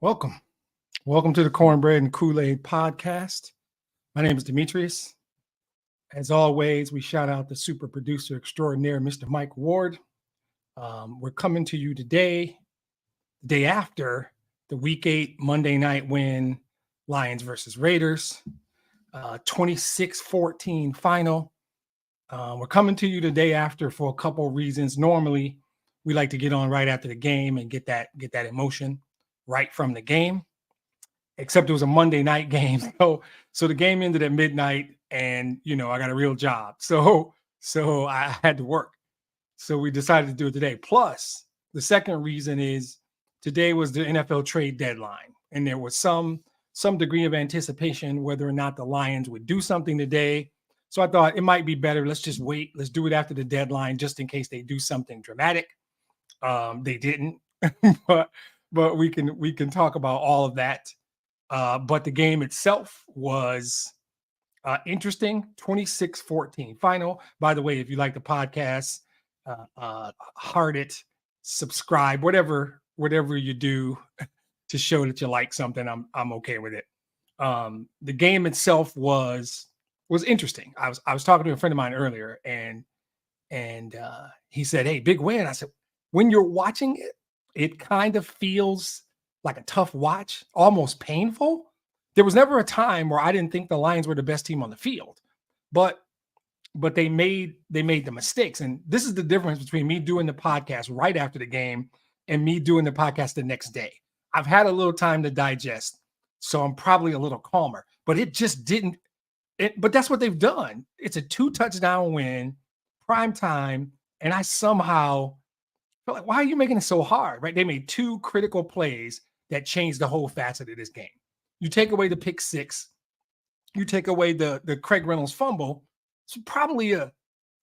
Welcome. Welcome to the Cornbread and Kool-Aid podcast. My name is Demetrius. As always, we shout out the super producer extraordinaire, Mr. Mike Ward. We're coming to you today, the day after the Week 8 Monday night win, Lions versus Raiders, 26-14 final. We're coming to you the day after for a couple of reasons. Normally, we like to get on right after the game and get that emotion right from the game, except it was a Monday night game. So the game ended at midnight and, I got a real job. So I had to work. So we decided to do it today. Plus, the second reason is today was the NFL trade deadline. And there was some degree of anticipation whether or not the Lions would do something today. So I thought it might be better. Let's just wait. Let's do it after the deadline, just in case they do something dramatic. They didn't, but we can talk about all of that. But the game itself was interesting. 26-14 final. By the way, if you like the podcast, heart it, subscribe, whatever you do to show that you like something. I'm okay with it. The game itself was interesting. I was talking to a friend of mine earlier, and he said, "Hey, big win." I said, when you're watching it, it kind of feels like a tough watch, almost painful. There was never a time where I didn't think the Lions were the best team on the field, but they made the mistakes. And this is the difference between me doing the podcast right after the game and me doing the podcast the next day. I've had a little time to digest, so I'm probably a little calmer, but it just didn't. But that's what they've done. It's a 2-touchdown win, prime time, and I somehow feel like, why are you making it so hard, right? They made 2 critical plays that changed the whole facet of this game. You take away the pick six, you take away the Craig Reynolds fumble, it's probably a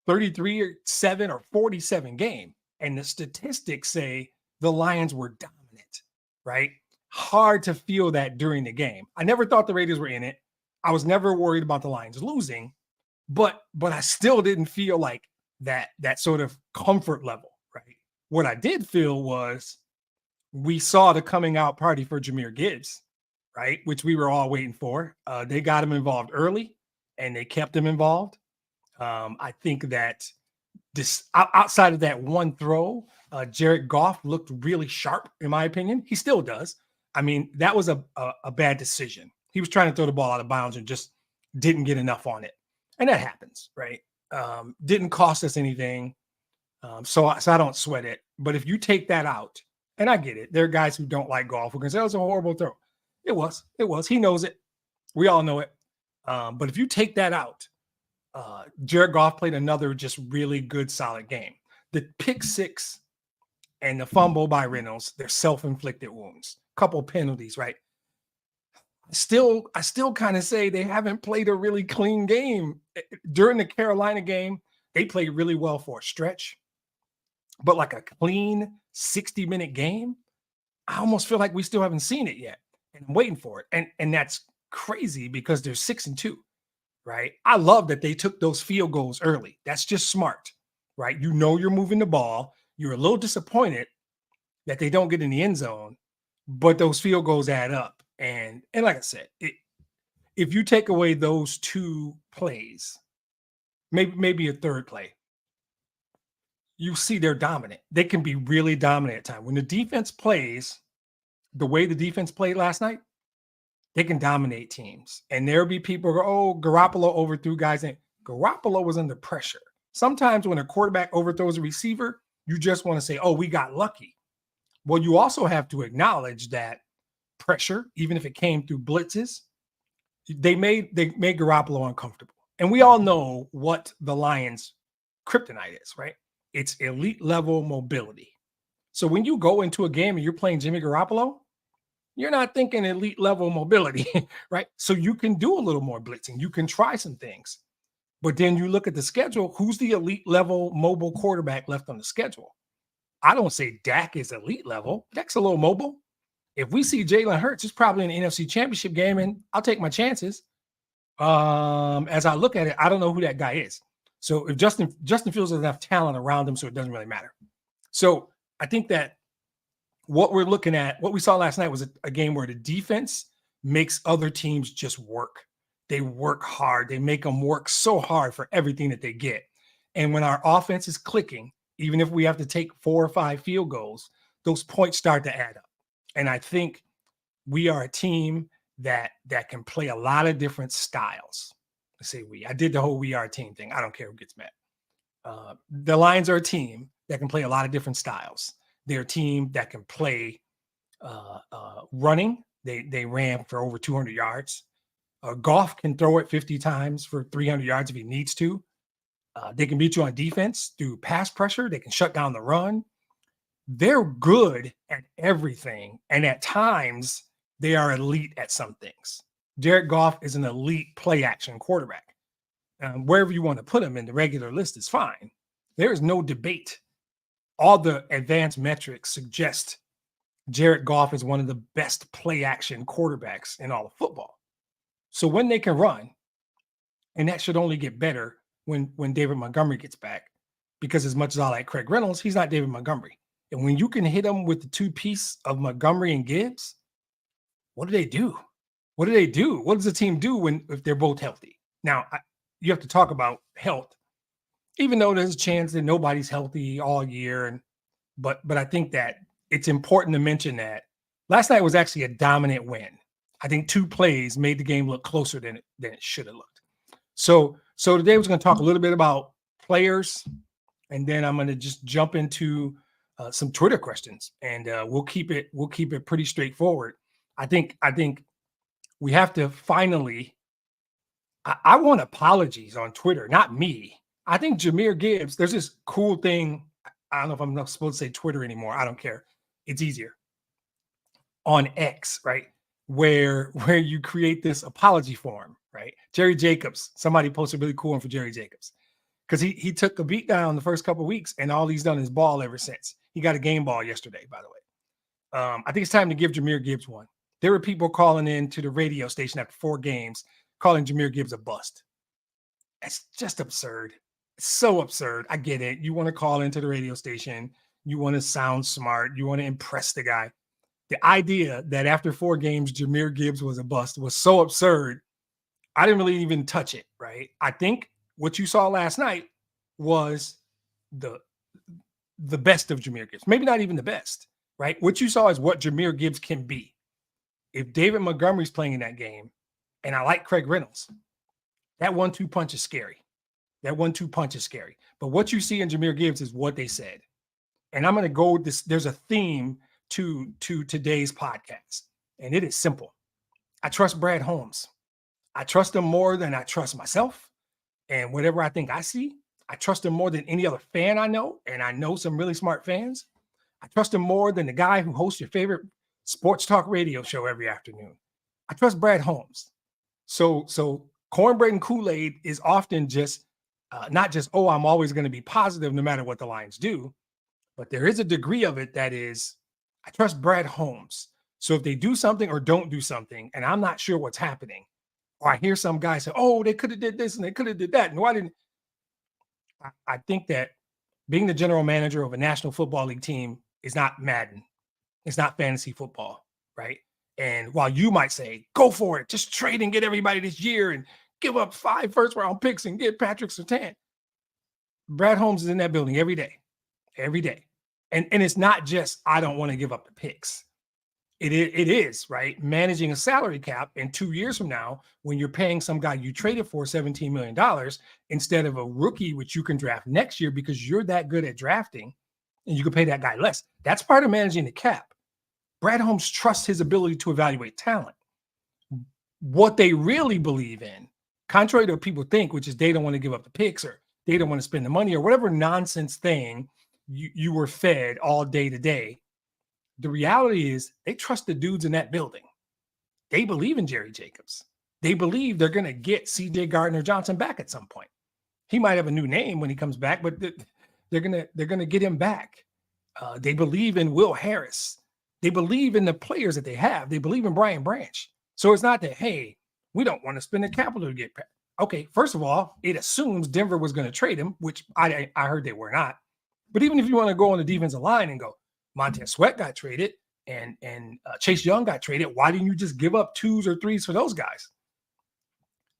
33-7 or 47 game. And the statistics say the Lions were dominant, right? Hard to feel that during the game. I never thought the Raiders were in it. I was never worried about the Lions losing, but I still didn't feel like that sort of comfort level, right? What I did feel was we saw the coming out party for Jahmyr Gibbs, right? Which we were all waiting for. They got him involved early and they kept him involved. I think that this outside of that one throw, Jared Goff looked really sharp, in my opinion. He still does. I mean, that was a bad decision. He was trying to throw the ball out of bounds and just didn't get enough on it. And that happens, right? Didn't cost us anything. So I don't sweat it. But if you take that out, and I get it, there are guys who don't like golf who can say, "Oh, it was a horrible throw." It was. He knows it. We all know it. But if you take that out, Jared Goff played another just really good, solid game. The pick six and the fumble by Reynolds, they're self-inflicted wounds. Couple penalties, right? I still kind of say they haven't played a really clean game. During the Carolina game, they played really well for a stretch. But like a clean 60-minute game, I almost feel like we still haven't seen it yet. And I'm waiting for it. And that's crazy because they're 6-2, right? I love that they took those field goals early. That's just smart, right? You're moving the ball. You're a little disappointed that they don't get in the end zone, but those field goals add up. And like I said, if you take away those 2 plays, maybe a third play, you see they're dominant. They can be really dominant at times. When the defense plays the way the defense played last night, they can dominate teams. And there'll be people who go, "Oh, Garoppolo overthrew guys." And Garoppolo was under pressure. Sometimes when a quarterback overthrows a receiver, you just want to say, "Oh, we got lucky." Well, you also have to acknowledge that pressure, even if it came through blitzes, they made Garoppolo uncomfortable. And we all know what the Lions' kryptonite is, right? It's elite level mobility. So when you go into a game and you're playing Jimmy Garoppolo, you're not thinking elite level mobility, right? So you can do a little more blitzing. You can try some things. But then you look at the schedule, who's the elite level mobile quarterback left on the schedule? I don't say Dak is elite level. Dak's a little mobile. If we see Jalen Hurts, it's probably an NFC Championship game, and I'll take my chances. As I look at it, I don't know who that guy is. So if Justin Fields has enough talent around him, so it doesn't really matter. So I think that what we're looking at, what we saw last night was a game where the defense makes other teams just work. They work hard. They make them work so hard for everything that they get. And when our offense is clicking, even if we have to take 4 or 5 field goals, those points start to add up. And I think we are a team that can play a lot of different styles. I say we. I did the whole we are a team thing. I don't care who gets mad. The Lions are a team that can play a lot of different styles. They're a team that can play running. They ran for over 200 yards. Goff can throw it 50 times for 300 yards if he needs to. They can beat you on defense through pass pressure. They can shut down the run. They're good at everything. And at times, they are elite at some things. Jared Goff is an elite play action quarterback. Wherever you want to put him in the regular list is fine. There is no debate. All the advanced metrics suggest Jared Goff is one of the best play action quarterbacks in all of football. So when they can run, and that should only get better when David Montgomery gets back, because as much as I like Craig Reynolds, he's not David Montgomery. And when you can hit him with the two-piece of Montgomery and Gibbs, what do they do? What do they do? What does the team do if they're both healthy? Now, you have to talk about health, even though there's a chance that nobody's healthy all year. But I think that it's important to mention that last night was actually a dominant win. I think 2 plays made the game look closer than it should have looked. So today we're going to talk a little bit about players, and then I'm going to just jump into some Twitter questions, and we'll keep it pretty straightforward. I think we have to finally. I want apologies on Twitter, not me. I think Jahmyr Gibbs. There's this cool thing. I don't know if I'm not supposed to say Twitter anymore. I don't care. It's easier on X, right? Where you create this apology form, right? Jerry Jacobs. Somebody posted a really cool one for Jerry Jacobs because he took a beat down the first couple of weeks, and all he's done is ball ever since. He got a game ball yesterday, by the way. I think it's time to give Jahmyr Gibbs one. There were people calling in to the radio station after 4 games, calling Jahmyr Gibbs a bust. It's just absurd. It's so absurd. I get it. You want to call into the radio station. You want to sound smart. You want to impress the guy. The idea that after 4 games, Jahmyr Gibbs was a bust was so absurd. I didn't really even touch it, right? I think what you saw last night was the best of Jahmyr Gibbs. Maybe not even the best, right? What you saw is what Jahmyr Gibbs can be. If David Montgomery's playing in that game, and I like Craig Reynolds, that 1-2 punch is scary. That 1-2 punch is scary. But what you see in Jahmyr Gibbs is what they said. And I'm going to go with this. There's a theme to today's podcast, and it is simple. I trust Brad Holmes. I trust him more than I trust myself. And whatever I think I see, I trust him more than any other fan I know. And I know some really smart fans. I trust him more than the guy who hosts your favorite sports talk radio show every afternoon. I trust Brad Holmes. So cornbread and Kool-Aid is often just not just, oh, I'm always going to be positive no matter what the Lions do, but there is a degree of it that is, I trust Brad Holmes. So if they do something or don't do something, and I'm not sure what's happening, or I hear some guy say, oh, they could have did this and they could have did that, and why didn't? I think that being the general manager of a National Football League team is not Madden. It's not fantasy football, right? And while you might say, go for it, just trade and get everybody this year and give up 5 first-round picks and get Patrick Surtain. Brad Holmes is in that building every day. And it's not just, I don't want to give up the picks. It is, right? Managing a salary cap in 2 years from now, when you're paying some guy you traded for $17 million instead of a rookie, which you can draft next year because you're that good at drafting and you can pay that guy less. That's part of managing the cap. Brad Holmes trusts his ability to evaluate talent. What they really believe in, contrary to what people think, which is they don't want to give up the picks or they don't want to spend the money or whatever nonsense thing you were fed all day to day. The reality is they trust the dudes in that building. They believe in Jerry Jacobs. They believe they're going to get C.J. Gardner-Johnson back at some point. He might have a new name when he comes back, but they're going to get him back. They believe in Will Harris. They believe in the players that they have. They believe in Brian Branch. So it's not that, hey, we don't want to spend the capital to get back. Okay, first of all, it assumes Denver was going to trade him, which I heard they were not. But even if you want to go on the defensive line and go, Montez Sweat got traded and Chase Young got traded. Why didn't you just give up 2s or 3s for those guys?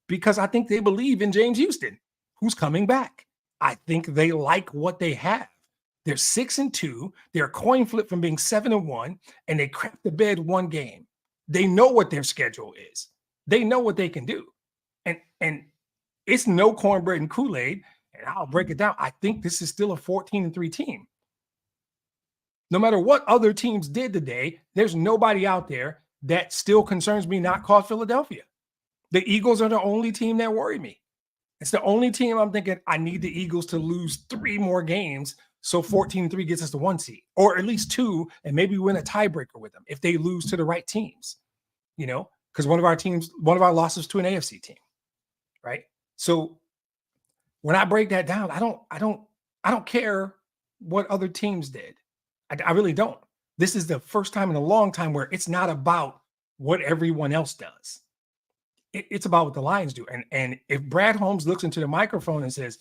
Because I think they believe in James Houston, who's coming back. I think they like what they have. They're 6-2. They're a coin flip from being 7-1, and they crap the bed one game. They know what their schedule is. They know what they can do. And it's no cornbread and Kool-Aid, and I'll break it down. I think this is still a 14-3 team. No matter what other teams did today, there's nobody out there that still concerns me not called Philadelphia. The Eagles are the only team that worry me. It's the only team I'm thinking I need the Eagles to lose 3 more games so 14-3 gets us the 1 seed, or at least 2, and maybe win a tiebreaker with them if they lose to the right teams, because one of our losses to an AFC team, right? So when I break that down, I don't care what other teams did. I really don't. This is the first time in a long time where it's not about what everyone else does. It's about what the Lions do. And if Brad Holmes looks into the microphone and says,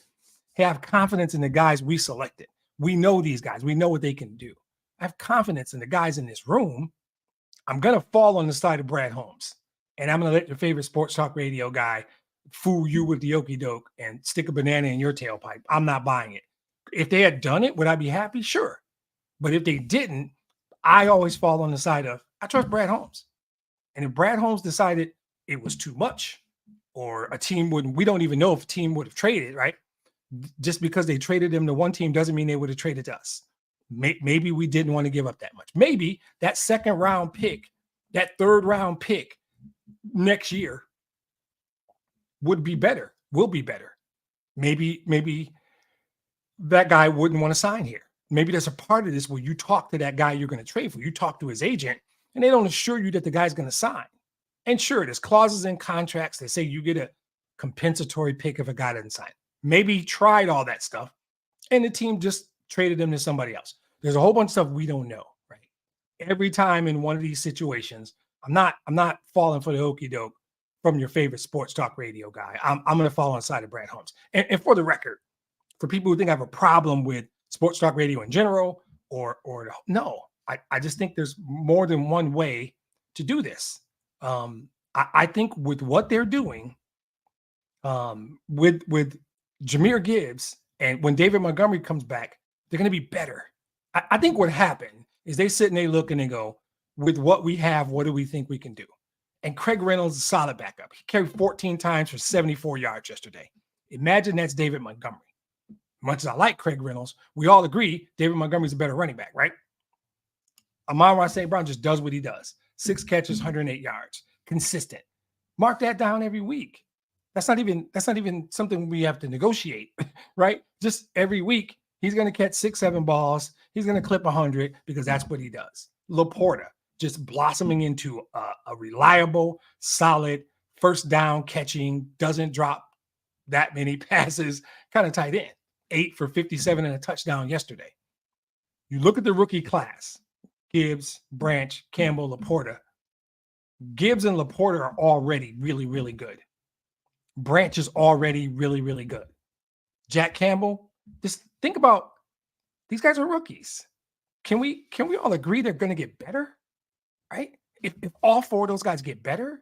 hey, I have confidence in the guys we selected. We know these guys. We know what they can do. I have confidence in the guys in this room. I'm going to fall on the side of Brad Holmes. And I'm going to let your favorite sports talk radio guy fool you with the okie doke and stick a banana in your tailpipe. I'm not buying it. If they had done it, would I be happy? Sure. But if they didn't, I always fall on the side of, I trust Brad Holmes. And if Brad Holmes decided it was too much, or a team wouldn't, we don't even know if a team would have traded, right? Just because they traded him to one team doesn't mean they would have traded to us. Maybe we didn't want to give up that much. Maybe that 2nd round pick, that 3rd round pick next year would be better, will be better. Maybe that guy wouldn't want to sign here. Maybe there's a part of this where you talk to that guy you're going to trade for. You talk to his agent, and they don't assure you that the guy's going to sign. And sure, there's clauses in contracts that say you get a compensatory pick if a guy doesn't sign. Maybe he tried all that stuff, and the team just traded him to somebody else. There's a whole bunch of stuff we don't know, right? Every time in one of these situations, I'm not falling for the okie doke from your favorite sports talk radio guy. I'm going to fall on the side of Brad Holmes. And for the record, for people who think I have a problem with sports talk radio in general, no, I just think there's more than one way to do this. I think with what they're doing, with Jahmyr Gibbs, and when David Montgomery comes back, they're going to be better. I think what happened is they sit and they look and they go, with what we have, what do we think we can do? And Craig Reynolds is a solid backup. He carried 14 times for 74 yards yesterday. Imagine that's David Montgomery. Much as I like Craig Reynolds, we all agree David Montgomery's a better running back, right? Amon-Ra St. Brown just does what he does. 6 catches, 108 yards. Consistent. Mark that down every week. That's not even something we have to negotiate, right? Just every week, he's going to catch 6-7 balls. He's going to clip 100 because that's what he does. Laporta just blossoming into a reliable, solid, first down catching, doesn't drop that many passes, kind of tight end. 8 for 57 and a touchdown yesterday. You look at the rookie class, Gibbs, Branch, Campbell, Laporta. Gibbs and Laporta are already really, really good. Branch is already really, really good. Jack Campbell, just think about, these guys are rookies. Can we all agree they're going to get better? Right? If all 4 of those guys get better,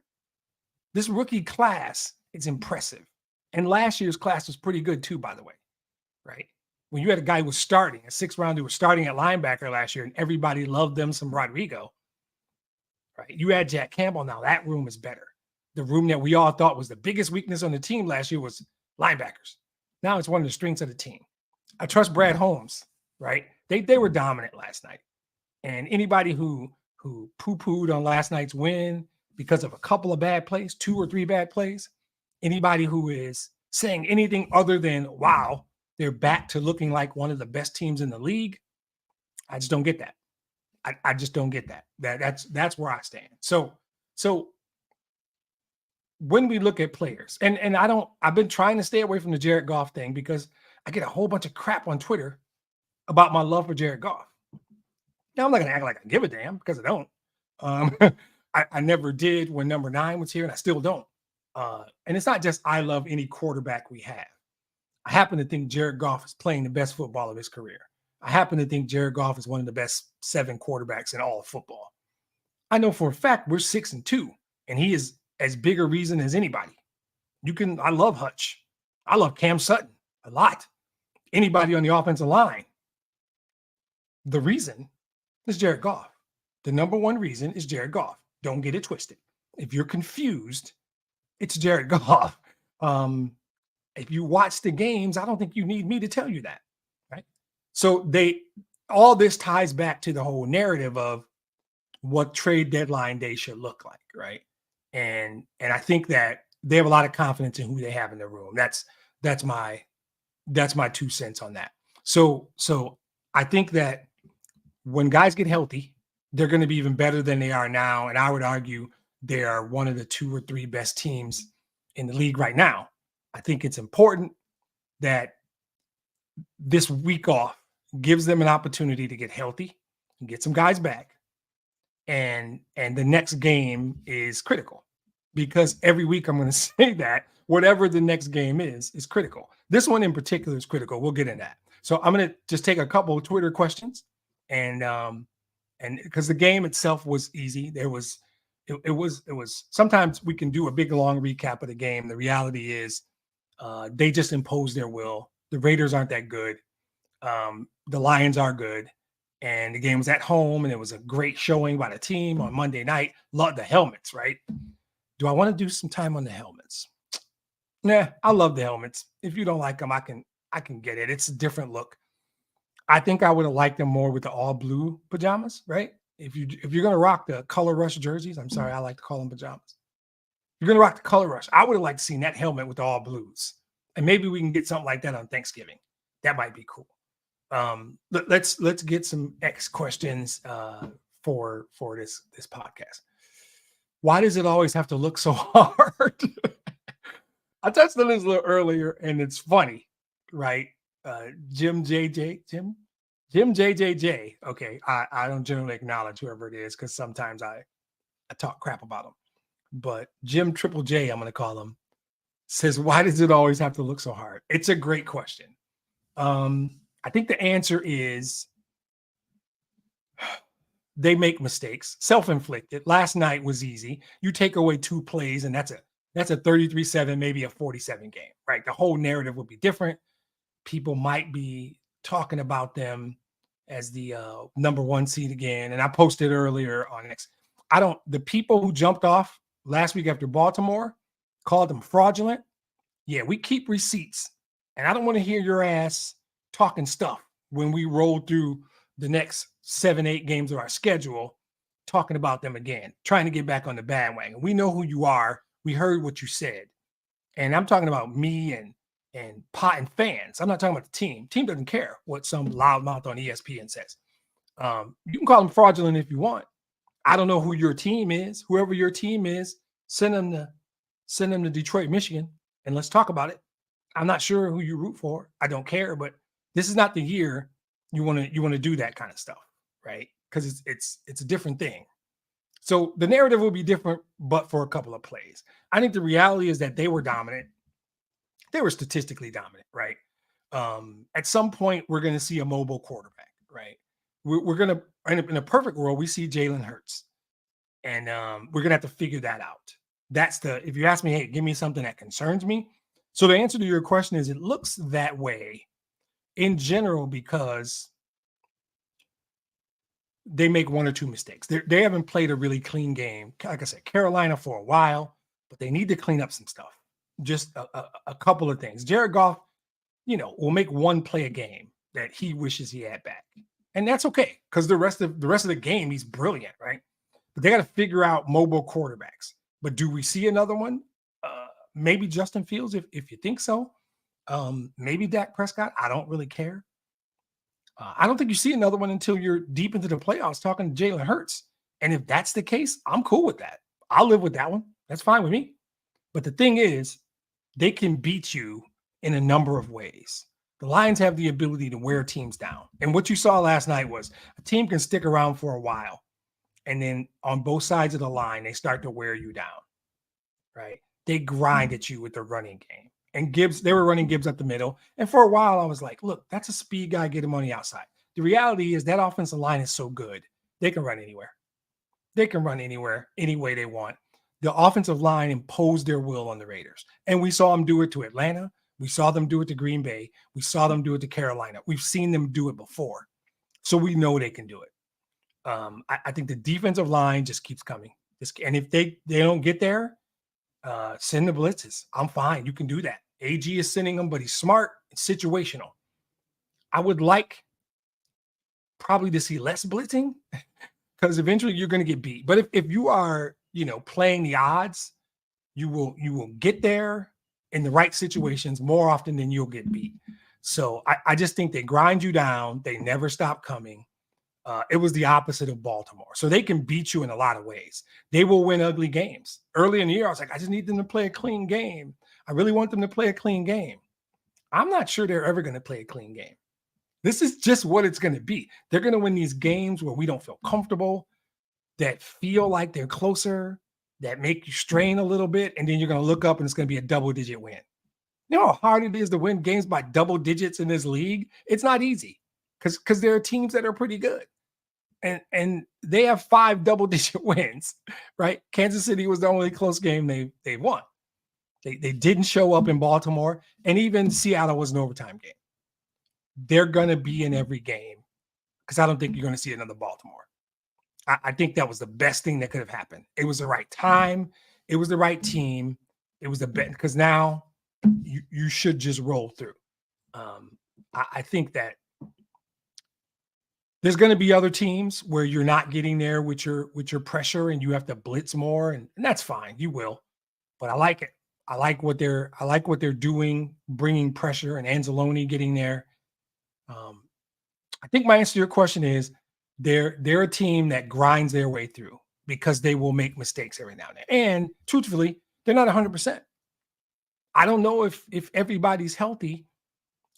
this rookie class is impressive. And last year's class was pretty good too, by the way. Right? When you had a guy who was starting, a 6th round who was starting at linebacker last year, and everybody loved them some Rodrigo. Right? You add Jack Campbell, now that room is better. The room that we all thought was the biggest weakness on the team last year was linebackers. Now it's one of the strengths of the team. I trust Brad Holmes, right? They were dominant last night. And anybody who poo-pooed on last night's win because of a couple of bad plays, 2 or 3 bad plays, anybody who is saying anything other than, wow, they're back to looking like one of the best teams in the league, I just don't get that. I just don't get that. That's where I stand. So when we look at players, and I've been trying to stay away from the Jared Goff thing because I get a whole bunch of crap on Twitter about my love for Jared Goff. Now, I'm not going to act like I give a damn because I don't. I never did when number 9 was here, and I still don't. And it's not just I love any quarterback we have. I happen to think Jared Goff is playing the best football of his career. I happen to think Jared Goff is one of the best 7 quarterbacks in all of football. I know for a fact we're 6-2, and he is as big a reason as anybody. I love Hutch. I love Cam Sutton a lot. Anybody on the offensive line. The reason is Jared Goff. The number one reason is Jared Goff. Don't get it twisted. If you're confused, it's Jared Goff. If you watch the games, I don't think you need me to tell you that, right? So all this ties back to the whole narrative of what trade deadline day should look like, right? And I think that they have a lot of confidence in who they have in their room. That's my 2 cents on that. So I think that when guys get healthy, they're going to be even better than they are now. And I would argue they are one of the 2 or 3 best teams in the league right now. I think it's important that this week off gives them an opportunity to get healthy and get some guys back. And the next game is critical, because every week I'm going to say that whatever the next game is critical. This one in particular is critical. We'll get into that. So I'm going to just take a couple of Twitter questions, and because the game itself was easy, it was sometimes we can do a big long recap of the game. The reality is they just imposed their will. The Raiders aren't that good. The Lions are good. And the game was at home, and it was a great showing by the team on Monday night. Love the helmets, right? Do I want to do some time on the helmets? Nah, I love the helmets. If you don't like them, I can get it. It's a different look. I think I would have liked them more with the all blue pajamas, right? If you're gonna rock the color rush jerseys, I'm sorry, I like to call them pajamas. If you're gonna rock the color rush, I would have liked to see that helmet with the all blues, and maybe we can get something like that on Thanksgiving. That might be cool. Let's get some X questions for this podcast. Why does it always have to look so hard? I touched on this a little earlier, and it's funny, right? Jim JJJ. Okay, I don't generally acknowledge whoever it is, because sometimes I talk crap about them. But Jim Triple J, I'm going to call him, says, why does it always have to look so hard? It's a great question. I think the answer is they make mistakes, self-inflicted. Last night was easy. You take away 2 plays, and that's a 33-7, maybe a 47 game, right? The whole narrative would be different. People might be talking about them as the number 1 seed again. And I posted earlier on X. The people who jumped off last week after Baltimore called them fraudulent. Yeah, we keep receipts. And I don't want to hear your ass talking stuff when we roll through the next 7-8 games of our schedule, talking about them again, trying to get back on the bandwagon. We know who you are. We heard what you said. And I'm talking about me and pot and fans. I'm not talking about the team. Team doesn't care what some loudmouth on ESPN says. You can call them fraudulent if you want. I don't know who your team is. Whoever your team is, send them to Detroit, Michigan, and let's talk about it. I'm not sure who you root for. I don't care, but this is not the year you want to do that kind of stuff, right? Because it's a different thing. So the narrative will be different, but for a couple of plays. I think the reality is that they were dominant. They were statistically dominant, right? At some point, we're going to see a mobile quarterback, right? We're going to, in a perfect world, we see Jalen Hurts. And we're going to have to figure that out. If you ask me, hey, give me something that concerns me. So the answer to your question is, it looks that way in general because they make 1 or 2 mistakes. They haven't played a really clean game. Like I said, Carolina for a while, but they need to clean up some stuff. Just a couple of things. Jared Goff, will make 1 play a game that he wishes he had back. And that's okay, because the rest of the game, he's brilliant, right? But they got to figure out mobile quarterbacks. But do we see another one? Maybe Justin Fields, if you think so. Maybe Dak Prescott. I don't really care. I don't think you see another one until you're deep into the playoffs talking to Jalen Hurts. And if that's the case, I'm cool with that. I'll live with that one. That's fine with me. But the thing is, they can beat you in a number of ways. The Lions have the ability to wear teams down. And what you saw last night was a team can stick around for a while. And then on both sides of the line, they start to wear you down, right? They grind at you with the running game. And they were running Gibbs up the middle. And for a while, I was like, look, that's a speed guy. Get him on the outside. the reality is that offensive line is so good. They can run anywhere. They can run anywhere, any way they want. The offensive line imposed their will on the Raiders. And we saw them do it to Atlanta. We saw them do it to Green Bay. We saw them do it to Carolina. We've seen them do it before. So we know they can do it. I think the defensive line just keeps coming. And if they don't get there, send the blitzes. I'm fine. You can do that. AG is sending them, but he's smart and situational. I would like probably to see less blitzing because eventually you're going to get beat. But if you are, playing the odds, you will get there in the right situations more often than you'll get beat. So I just think they grind you down. They never stop coming. It was the opposite of Baltimore. So they can beat you in a lot of ways. They will win ugly games. Early in the year, I was like, I just need them to play a clean game. I really want them to play a clean game. I'm not sure they're ever going to play a clean game. This is just what it's going to be. They're going to win these games where we don't feel comfortable, that feel like they're closer, that make you strain a little bit, and then you're going to look up and it's going to be a double-digit win. You know how hard it is to win games by double digits in this league? It's not easy because there are teams that are pretty good. And they have 5 double-digit wins, right? Kansas City was the only close game they won. They didn't show up in Baltimore, and even Seattle was an overtime game. They're going to be in every game because I don't think you're going to see another Baltimore. I think that was the best thing that could have happened. It was the right time. It was the right team. It was the best because now you should just roll through. I think that there's going to be other teams where you're not getting there with your pressure and you have to blitz more, and that's fine. You will, but I like it. I like what they're doing, bringing pressure, and Anzalone getting there. I think my answer to your question is they're a team that grinds their way through because they will make mistakes every now and then. And truthfully, they're not 100%. I don't know if everybody's healthy,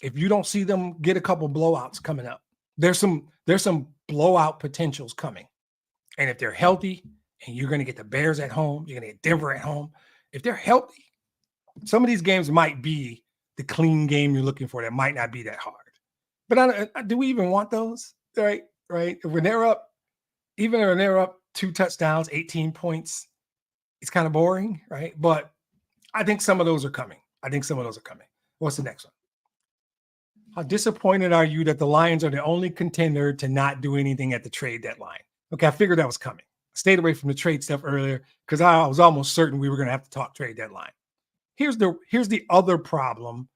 if you don't see them get a couple blowouts coming up. There's some blowout potentials coming. And if they're healthy and you're going to get the Bears at home, you're going to get Denver at home. If they're healthy, some of these games might be the clean game you're looking for. That might not be that hard. But do we even want those? Right? When they're up, even when they're up 2 touchdowns, 18 points, it's kind of boring, right? But I think some of those are coming. What's the next one? How disappointed are you that the Lions are the only contender to not do anything at the trade deadline? Okay, I figured that was coming. I stayed away from the trade stuff earlier because I was almost certain we were going to have to talk trade deadline. Here's the other problem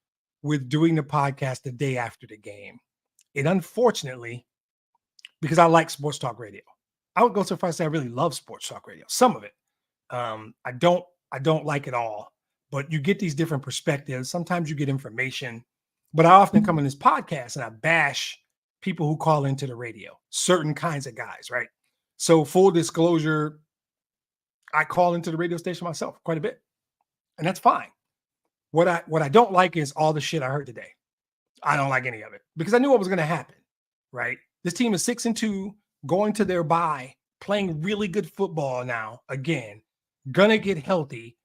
with doing the podcast the day after the game. It unfortunately, because I like sports talk radio, I would go so far as to say I really love sports talk radio. Some of it, I don't like it all, but you get these different perspectives. Sometimes you get information, but I often come on this podcast and I bash people who call into the radio, certain kinds of guys, right? So full disclosure, I call into the radio station myself quite a bit, and that's fine. What I don't like is all the shit I heard today. I don't like any of it because I knew what was going to happen, right? This team is 6-2, going to their bye, playing really good football now, again, going to get healthy.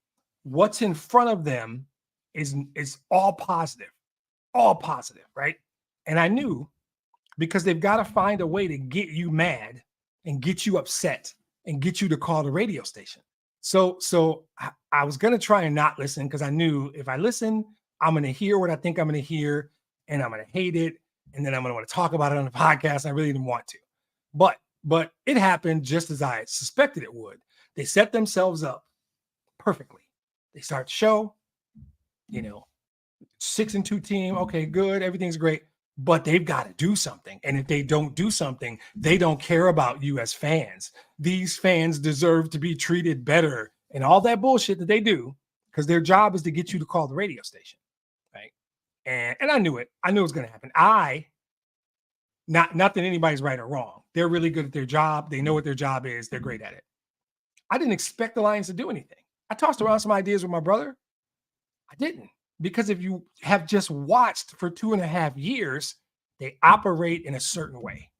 What's in front of them is all positive, right? And I knew because they've got to find a way to get you mad and get you upset and get you to call the radio station. So I was going to try and not listen because I knew if I listen, I'm going to hear what I think I'm going to hear and I'm going to hate it. And then I'm going to want to talk about it on the podcast. I really didn't want to, but it happened just as I suspected it would. They set themselves up perfectly. They start the show, 6-2 team. Okay, good. Everything's great, but they've got to do something. And if they don't do something, they don't care about you as fans. These fans deserve to be treated better and all that bullshit that they do because their job is to get you to call the radio station. Right. And I knew it. I knew it was going to happen. Not that anybody's right or wrong. They're really good at their job. They know what their job is. They're great at it. I didn't expect the Lions to do anything. I tossed around some ideas with my brother. I didn't. Because if you have just watched for 2.5 years, they operate in a certain way.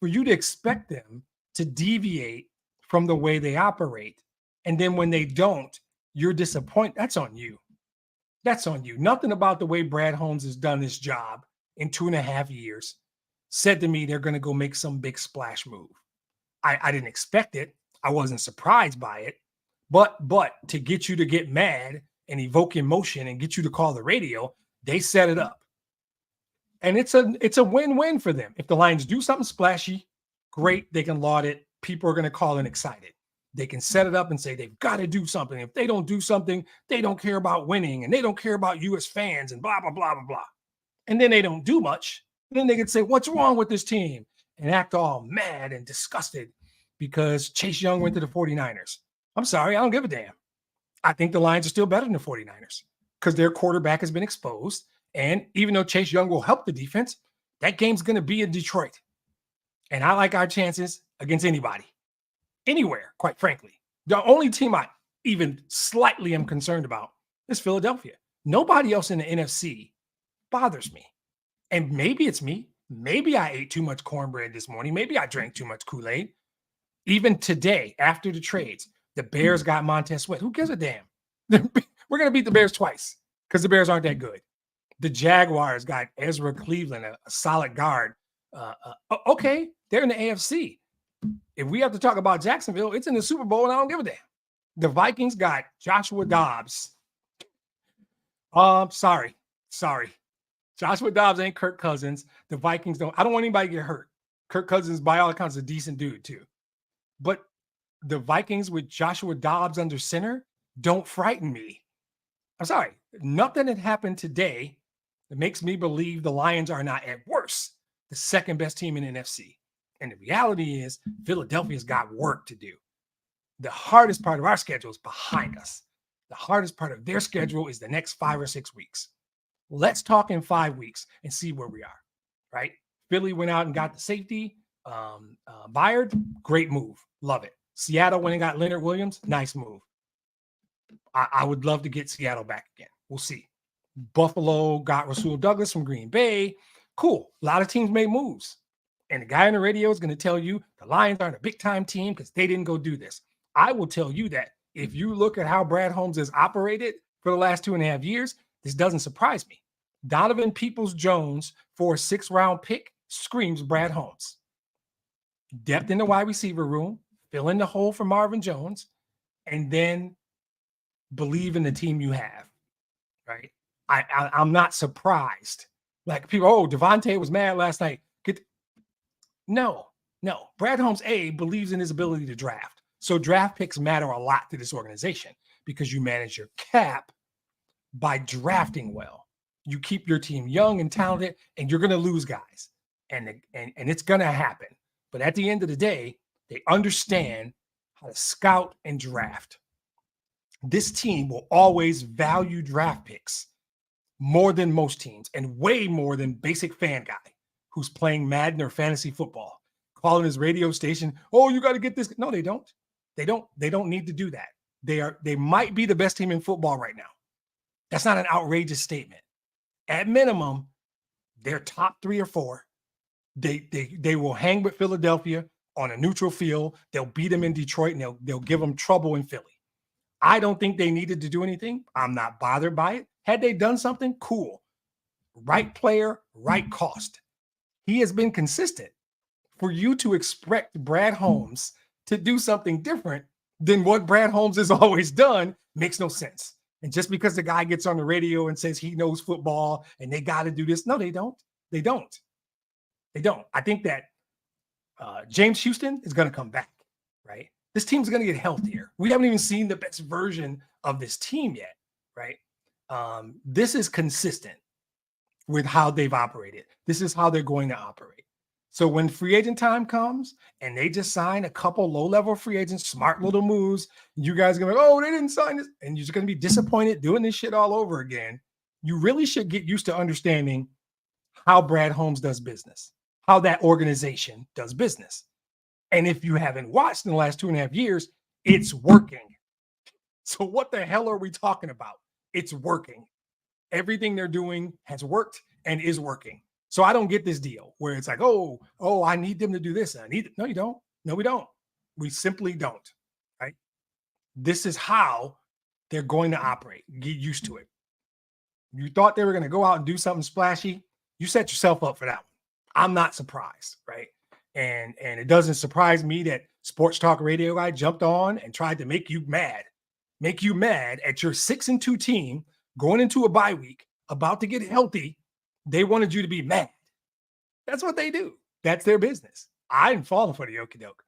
For you to expect them to deviate from the way they operate, and then when they don't, you're disappointed. That's on you. That's on you. Nothing about the way Brad Holmes has done this job in 2.5 years said to me they're going to go make some big splash move. I didn't expect it. I wasn't surprised by it. But to get you to get mad and evoke emotion and get you to call the radio, they set it up. And it's a win-win for them. If the Lions do something splashy, great, they can laud it. People are going to call in excited. They can set it up and say they've got to do something. If they don't do something, they don't care about winning and they don't care about you as fans and blah, blah, blah, blah, blah. And then they don't do much. And then they can say, what's wrong with this team? And act all mad and disgusted because Chase Young went to the 49ers. I'm sorry, I don't give a damn. I think the Lions are still better than the 49ers because their quarterback has been exposed. And even though Chase Young will help the defense, that game's going to be in Detroit. And I like our chances against anybody, anywhere, quite frankly. The only team I even slightly am concerned about is Philadelphia. Nobody else in the NFC bothers me. And maybe it's me. Maybe I ate too much cornbread this morning. Maybe I drank too much Kool-Aid. Even today, after the trades, the Bears got Montez Sweat. Who gives a damn? We're going to beat the Bears twice because the Bears aren't that good. The Jaguars got Ezra Cleveland, a solid guard. Okay, they're in the AFC. If we have to talk about Jacksonville, it's in the Super Bowl, and I don't give a damn. The Vikings got Joshua Dobbs. Sorry. Joshua Dobbs ain't Kirk Cousins. The Vikings don't. I don't want anybody to get hurt. Kirk Cousins, by all accounts, is a decent dude, too. But the Vikings with Joshua Dobbs under center don't frighten me. I'm sorry. Nothing had happened today that makes me believe the Lions are not, at worst, the second best team in the NFC. And the reality is Philadelphia's got work to do. The hardest part of our schedule is behind us. The hardest part of their schedule is the next 5 or 6 weeks. Let's talk in 5 weeks and see where we are, right? Philly went out and got the safety. Byard, great move. Love it. Seattle went and got Leonard Williams. Nice move. I would love to get Seattle back again. We'll see. Buffalo got Rasul Douglas from Green Bay. Cool. A lot of teams made moves. And the guy on the radio is going to tell you the Lions aren't a big-time team because they didn't go do this. I will tell you that if you look at how Brad Holmes has operated for the last 2.5 years, this doesn't surprise me. Donovan Peoples-Jones for a 6th-round pick screams Brad Holmes. Depth in the wide receiver room, fill in the hole for Marvin Jones, and then believe in the team you have, right? I'm not surprised. Like people, Devontae was mad last night. No. Brad Holmes, believes in his ability to draft. So draft picks matter a lot to this organization because you manage your cap by drafting well. You keep your team young and talented, and you're going to lose guys. And it's going to happen. But at the end of the day, they understand how to scout and draft. This team will always value draft picks more than most teams and way more than basic fan guy who's playing Madden or fantasy football, calling his radio station, you got to get this. No, they don't. They don't need to do that. They might be the best team in football right now. That's not an outrageous statement. At minimum, they're top 3 or 4. They will hang with Philadelphia on a neutral field. They'll beat them in Detroit, and they'll give them trouble in Philly. I don't think they needed to do anything. I'm not bothered by it. Had they done something, cool. Right player, right cost. He has been consistent. For you to expect Brad Holmes to do something different than what Brad Holmes has always done makes no sense. And just because the guy gets on the radio and says he knows football and they got to do this, no, they don't. They don't. I think that James Houston is going to come back, right? This team's going to get healthier. We haven't even seen the best version of this team yet, right? This is consistent with how they've operated. This is how they're going to operate. So when free agent time comes and they just sign a couple low-level free agents, smart little moves, you guys are going to be like, they didn't sign this. And you're just going to be disappointed doing this shit all over again. You really should get used to understanding how Brad Holmes does business, how that organization does business. And if you haven't watched in the last 2.5 years, it's working. So what the hell are we talking about? It's working. Everything they're doing has worked and is working. So I don't get this deal where it's like, I need them to do this. No, you don't. No, we don't. We simply don't, right? This is how they're going to operate. Get used to it. You thought they were going to go out and do something splashy. You set yourself up for that one. I'm not surprised, right? And it doesn't surprise me that Sports Talk Radio guy jumped on and tried to make you mad at your 6-2 team going into a bye week, about to get healthy. They wanted you to be mad. That's what they do. That's their business. I didn't fall for the okie doke.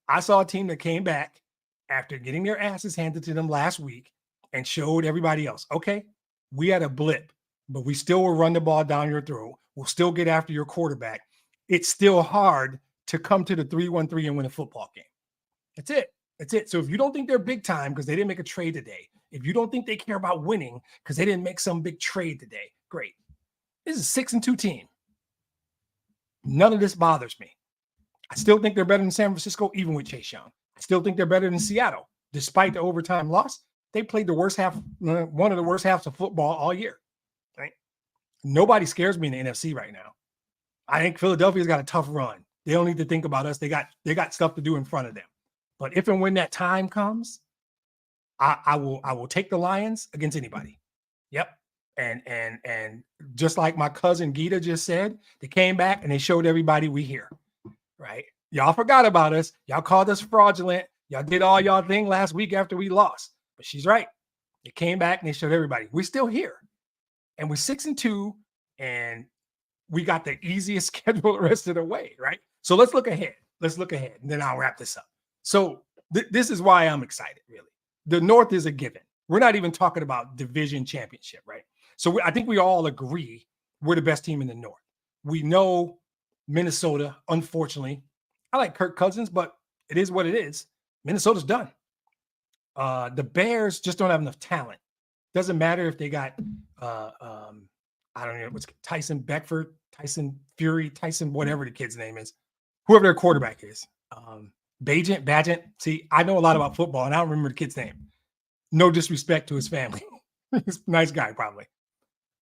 I saw a team that came back after getting their asses handed to them last week and showed everybody else, okay, we had a blip, but we still will run the ball down your throat. We'll still get after your quarterback. It's still hard to come to the 3-1-3 and win a football game. That's it. That's it. So if you don't think they're big time because they didn't make a trade today, if you don't think they care about winning because they didn't make some big trade today, great. This is a 6-2 team. None of this bothers me. I still think they're better than San Francisco, even with Chase Young. I still think they're better than Seattle, despite the overtime loss. They played the worst half, one of the worst halves of football all year. Right? Nobody scares me in the NFC right now. I think Philadelphia's got a tough run. They don't need to think about us. They got stuff to do in front of them. But if and when that time comes, I will take the Lions against anybody. Yep. And just like my cousin Gita just said, they came back and they showed everybody we here. Right? Y'all forgot about us. Y'all called us fraudulent. Y'all did all y'all thing last week after we lost. But she's right. They came back and they showed everybody we're still here. And we're 6-2, and we got the easiest schedule the rest of the way, right? So let's look ahead. And then I'll wrap this up. So this is why I'm excited, really. The North is a given. We're not even talking about division championship, right? So I think we all agree we're the best team in the North. We know Minnesota, unfortunately. I like Kirk Cousins, but it is what it is. Minnesota's done. The Bears just don't have enough talent. Doesn't matter if they got, I don't know, what's Tyson Beckford, Tyson Fury, Tyson, whatever the kid's name is, whoever their quarterback is. Bagent. See, I know a lot about football, and I don't remember the kid's name. No disrespect to his family. He's a nice guy, probably.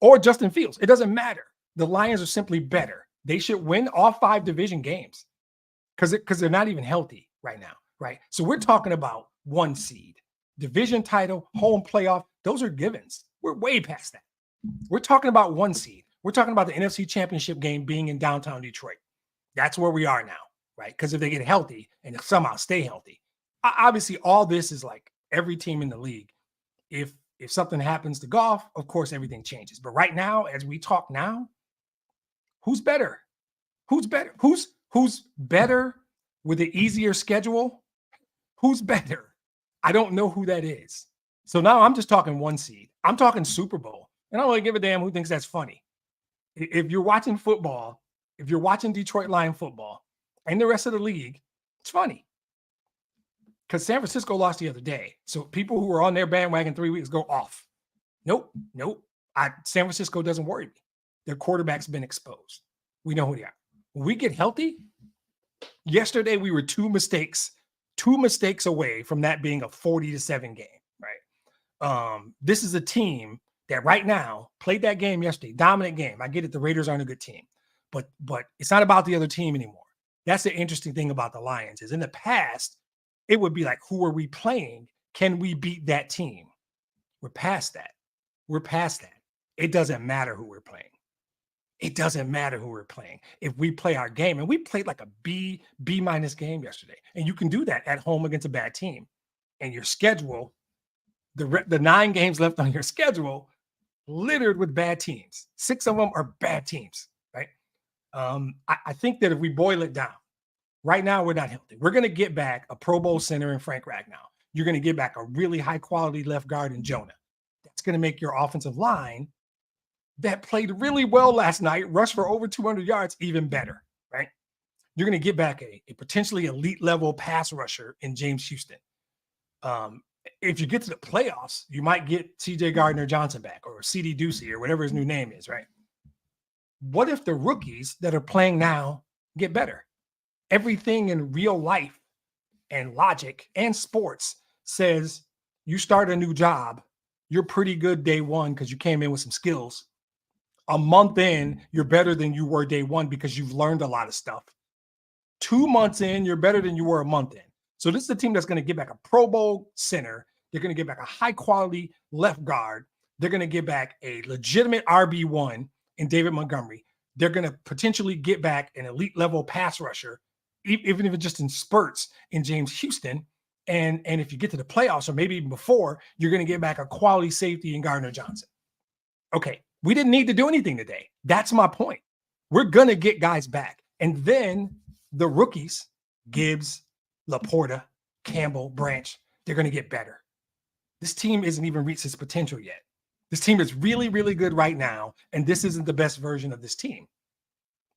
Or Justin Fields. It doesn't matter. The Lions are simply better. They should win all 5 division games because they're not even healthy right now, right? So we're talking about 1 seed, division title, home playoff. Those are givens. We're way past that. We're talking about 1 seed. We're talking about the NFC Championship game being in downtown Detroit. That's where we are now, right? Because if they get healthy and somehow stay healthy, obviously all this is like every team in the league. If something happens to golf, of course, everything changes. But right now, as we talk now, who's better? Who's better? Who's better with an easier schedule? Who's better? I don't know who that is. So now I'm just talking 1 seed. I'm talking Super Bowl. And I don't really give a damn who thinks that's funny. If you're watching football, if you're watching Detroit Lion football and the rest of the league, it's funny. Because San Francisco lost the other day. So people who were on their bandwagon 3 weeks go off. Nope. San Francisco doesn't worry me. Their quarterback's been exposed. We know who they are. When we get healthy, yesterday we were 2 mistakes away from that being a 40-7 game, right? This is a team that right now played that game yesterday, dominant game. I get it, the Raiders aren't a good team, but it's not about the other team anymore. That's the interesting thing about the Lions is in the past, it would be like, who are we playing? Can we beat that team? We're past that. It doesn't matter who we're playing. If we play our game, and we played like a B- game yesterday, and you can do that at home against a bad team. And your schedule, the 9 games left on your schedule, littered with bad teams. 6 of them are bad teams, right? I think that if we boil it down, right now we're not healthy. We're going to get back a Pro Bowl center in Frank Ragnow. You're going to get back a really high-quality left guard in Jonah. That's going to make your offensive line that played really well last night, rushed for over 200 yards, even better, right? You're going to get back a potentially elite level pass rusher in James Houston. If you get to the playoffs, you might get CJ Gardner-Johnson back or CD Ducey or whatever his new name is, right? What if the rookies that are playing now get better? Everything in real life and logic and sports says you start a new job, you're pretty good day one because you came in with some skills. A month in, you're better than you were day one because you've learned a lot of stuff. 2 months in, you're better than you were a month in. So this is a team that's going to get back a Pro Bowl center. They're going to get back a high-quality left guard. They're going to get back a legitimate RB1 in David Montgomery. they're going to potentially get back an elite level pass rusher, even if it's just in spurts in James Houston. And if you get to the playoffs or maybe even before, you're going to get back a quality safety in Gardner Johnson. Okay, we didn't need to do anything today. That's my point. We're going to get guys back. And then the rookies, Gibbs, Laporta, Campbell, Branch, they're going to get better. This team isn't even reached its potential yet. This team is really, really good right now, and this isn't the best version of this team.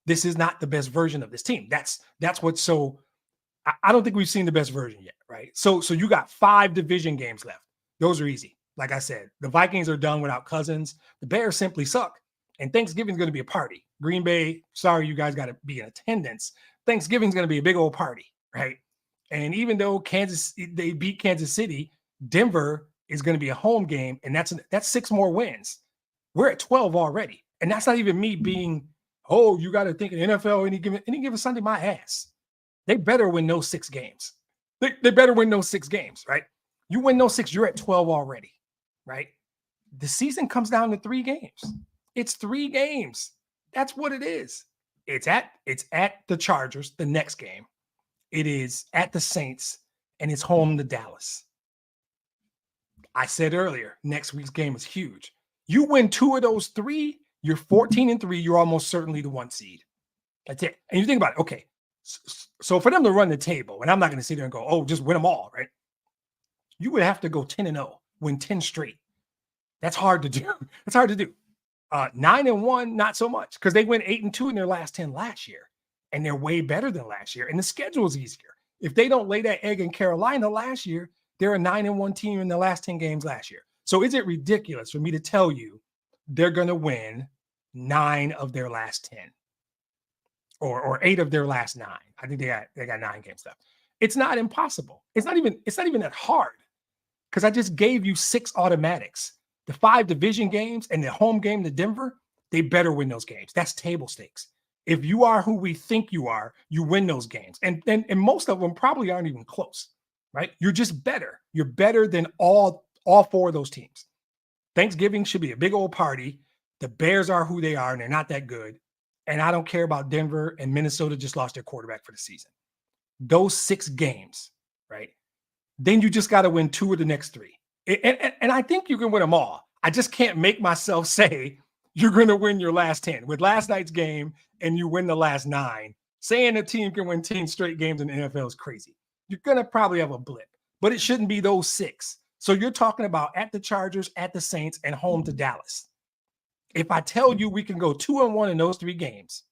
This is not the best version of this team. That's what's so – I don't think we've seen the best version yet, right? So you got 5 division games left. Those are easy. Like I said, the Vikings are done without Cousins. The Bears simply suck, and Thanksgiving's going to be a party. Green Bay, sorry, you guys got to be in attendance. Thanksgiving's going to be a big old party, right? And even though they beat Kansas City, Denver is going to be a home game, and that's 6 more wins. We're at 12 already, and that's not even me being, oh, you got to think in NFL any given Sunday, my ass. They better win those 6 games. They better win those 6 games, right? You win those 6, you're at 12 already, right? The season comes down to 3 games. It's 3 games. That's what it is. It's at the Chargers, the next game. It is at the Saints, and it's home to Dallas. I said earlier, next week's game is huge. You win 2 of those 3, you're 14-3. You're almost certainly the 1 seed. That's it. And you think about it. Okay, so for them to run the table, and I'm not going to sit there and go, oh, just win them all, right? You would have to go 10-0, win 10 straight. That's hard to do. That's hard to do. 9-1, not so much, because they went 8-2 in their last 10 last year, and they're way better than last year, and the schedule is easier. If they don't lay that egg in Carolina last year, they're a 9-1 team in the last 10 games last year. So is it ridiculous for me to tell you they're going to win 9 of their last 10 or 8 of their last 9? I think they got 9 games left. It's not impossible. It's not even that hard, because I just gave you 6 automatics. The 5 division games and the home game to Denver, they better win those games. That's table stakes. If you are who we think you are, you win those games. And most of them probably aren't even close, right? You're just better. You're better than all 4 of those teams. Thanksgiving should be a big old party. The Bears are who they are, and they're not that good. And I don't care about Denver, and Minnesota just lost their quarterback for the season. Those 6 games, right? Then you just got to win 2 of the next 3. And I think you can win them all. I just can't make myself say you're going to win your last 10. With last night's game and you win the last 9, saying a team can win 10 straight games in the NFL is crazy. You're going to probably have a blip, but it shouldn't be those 6. So you're talking about at the Chargers, at the Saints, and home to Dallas. If I tell you we can go 2-1 in those 3 games,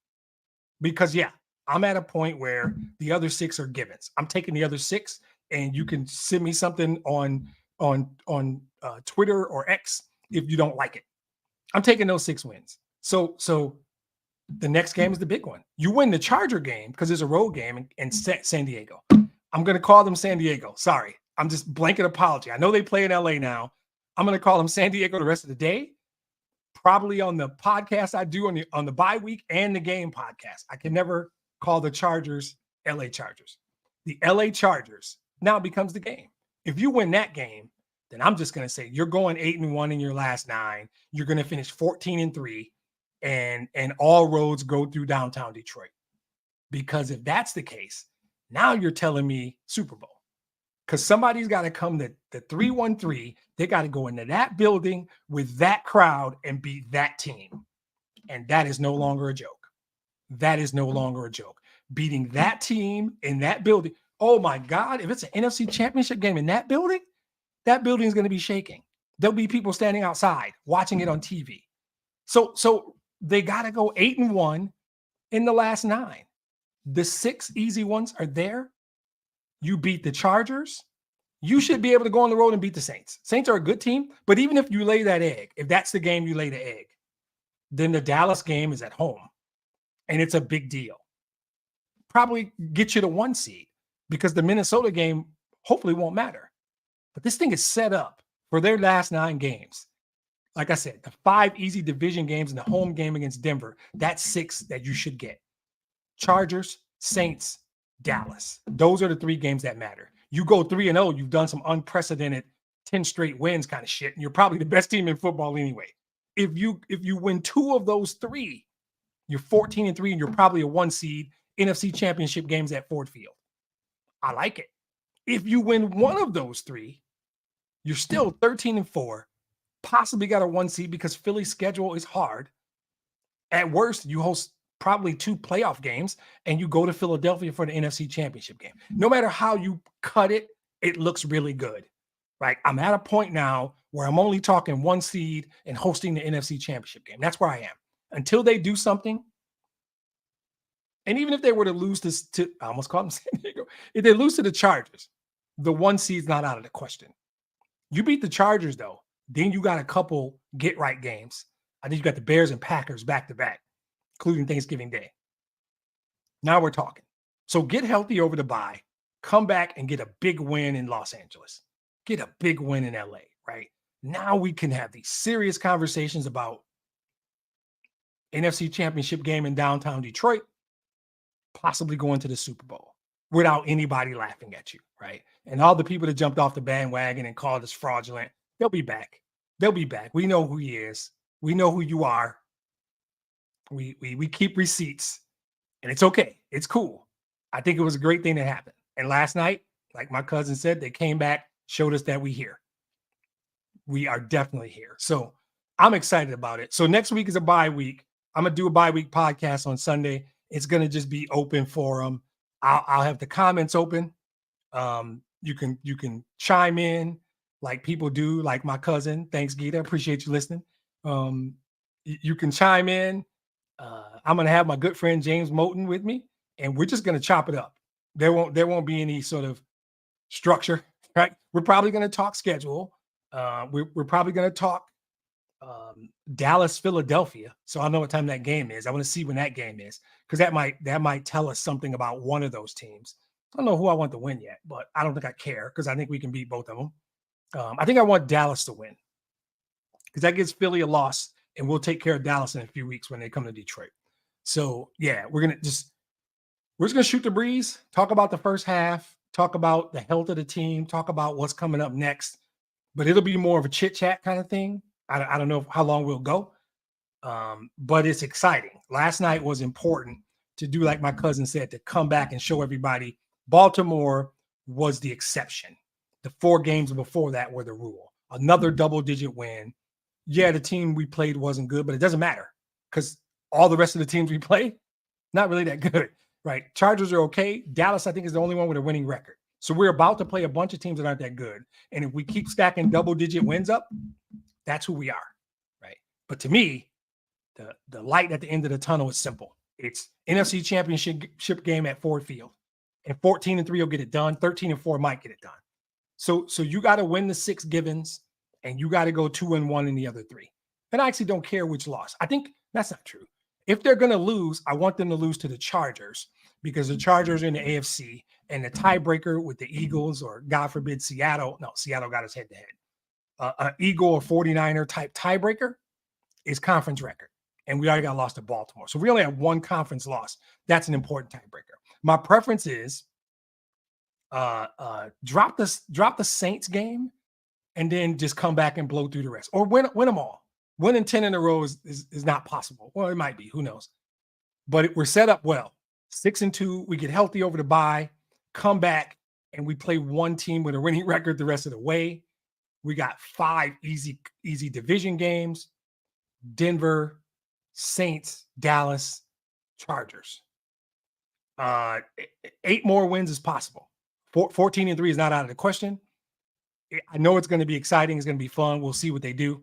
because, yeah, I'm at a point where the other 6 are givens. I'm taking the other 6, and you can send me something on Twitter or X if you don't like it. I'm taking those 6 wins. So the next game is the big one. You win the Charger game because it's a road game in San Diego. I'm going to call them San Diego. Sorry. I'm just blanket apology. I know they play in LA now. I'm going to call them San Diego the rest of the day. Probably on the podcast I do on the bye week and the game podcast. I can never call the Chargers LA Chargers. The LA Chargers now becomes the game. If you win that game, then I'm just going to say you're going 8-1 in your last 9. You're going to finish 14-3, and all roads go through downtown Detroit. Because if that's the case, now you're telling me Super Bowl. Because somebody's got to come to the 3-1-3. They got to go into that building with that crowd and beat that team. And that is no longer a joke. That is no longer a joke. Beating that team in that building. Oh, my God. If it's an NFC Championship game in that building is going to be shaking. There'll be people standing outside watching it on TV. So they got to go 8-1 in the last 9. The 6 easy ones are there. You beat the Chargers. You should be able to go on the road and beat the Saints. Saints are a good team, but even if you lay that egg, if that's the game you lay the egg, then the Dallas game is at home, and it's a big deal. Probably get you to 1 seed because the Minnesota game hopefully won't matter. But this thing is set up for their last 9 games. Like I said, the 5 easy division games and the home game against Denver, that's 6 that you should get. Chargers, Saints, Dallas. Those are the 3 games that matter. You go 3-0, you've done some unprecedented 10 straight wins kind of shit, and you're probably the best team in football anyway. If you win 2 of those 3, You're 14-3, and you're probably a 1 seed. NFC Championship games at Ford Field. I like it. If you win one of those 3, you're still 13-4. Possibly got a 1 seed because Philly's schedule is hard. At worst, you host probably 2 playoff games, and you go to Philadelphia for the NFC Championship game. No matter how you cut it, it looks really good. Right? I'm at a point now where I'm only talking 1 seed and hosting the NFC Championship game. That's where I am. Until they do something, and even if they were to lose this to, I almost called them San Diego. If they lose to the Chargers, the 1 seed's not out of the question. You beat the Chargers, though, then you got a couple get-right games. I think you got the Bears and Packers back-to-back, including Thanksgiving Day. Now we're talking. So get healthy over the bye. Come back and get a big win in Los Angeles. Get a big win in LA, right? Now we can have these serious conversations about NFC Championship game in downtown Detroit, possibly going to the Super Bowl without anybody laughing at you, right? And all the people that jumped off the bandwagon and called us fraudulent, they'll be back. They'll be back. We know who he is. We know who you are. We keep receipts, and it's okay. It's cool. I think it was a great thing that happened. And last night, like my cousin said, they came back, showed us that we're here. We are definitely here. So I'm excited about it. So next week is a bye week. I'm going to do a bye week podcast on Sunday. It's going to just be open forum. I'll have the comments open. You can chime in like people do, like my cousin. Thanks, Gita. Appreciate you listening. You can chime in. I'm going to have my good friend James Moten with me, and we're just going to chop it up. There won't be any sort of structure, right? We're probably going to talk schedule. We're probably going to talk Dallas, Philadelphia. So I know what time that game is. I want to see when that game is, because that might tell us something about one of those teams. I don't know who I want to win yet, but I don't think I care because I think we can beat both of them. I think I want Dallas to win because that gives Philly a loss, and we'll take care of Dallas in a few weeks when they come to Detroit. So yeah, we're just gonna shoot the breeze, talk about the first half, talk about the health of the team, talk about what's coming up next. But it'll be more of a chit chat kind of thing. I don't know how long we'll go, but it's exciting. Last night was important to do, like my cousin said, to come back and show everybody Baltimore was the exception. The 4 games before that were the rule. Another double-digit win. Yeah, the team we played wasn't good, but it doesn't matter because all the rest of the teams we play, not really that good, right? Chargers are okay. Dallas, I think, is the only one with a winning record. So we're about to play a bunch of teams that aren't that good. And if we keep stacking double-digit wins up, that's who we are, right? But to me, the light at the end of the tunnel is simple. It's NFC Championship game at Ford Field. And 14-3 will get it done. 13-4 might get it done. So you got to win the 6 givens, and you got to go 2-1 in the other 3. And I actually don't care which loss. I think that's not true. If they're going to lose, I want them to lose to the Chargers because the Chargers are in the AFC, and the tiebreaker with the Eagles or, God forbid, Seattle. No, Seattle got us head-to-head. An Eagle or 49er type tiebreaker is conference record. And we already got lost to Baltimore. So we only have 1 conference loss. That's an important tiebreaker. My preference is drop the Saints game and then just come back and blow through the rest. Or win them all. Winning 10 in a row is not possible. Well, it might be. Who knows? But we're set up well. 6-2. We get healthy over the bye, come back, and we play 1 team with a winning record the rest of the way. We got 5 easy division games. Denver, Saints, Dallas, Chargers. 8 more wins is possible. 14-3 is not out of the question. I know it's going to be exciting. It's going to be fun. We'll see what they do.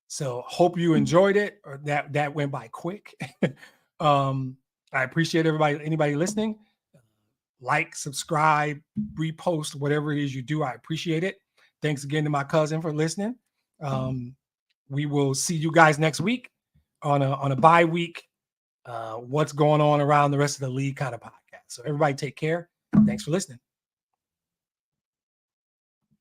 So hope you enjoyed it, or that went by quick. I appreciate anybody listening. Like, subscribe, repost, whatever it is you do. I appreciate it. Thanks again to my cousin for listening. We will see you guys next week on a bye week. What's going on around the rest of the league kind of podcast. So everybody take care. Thanks for listening.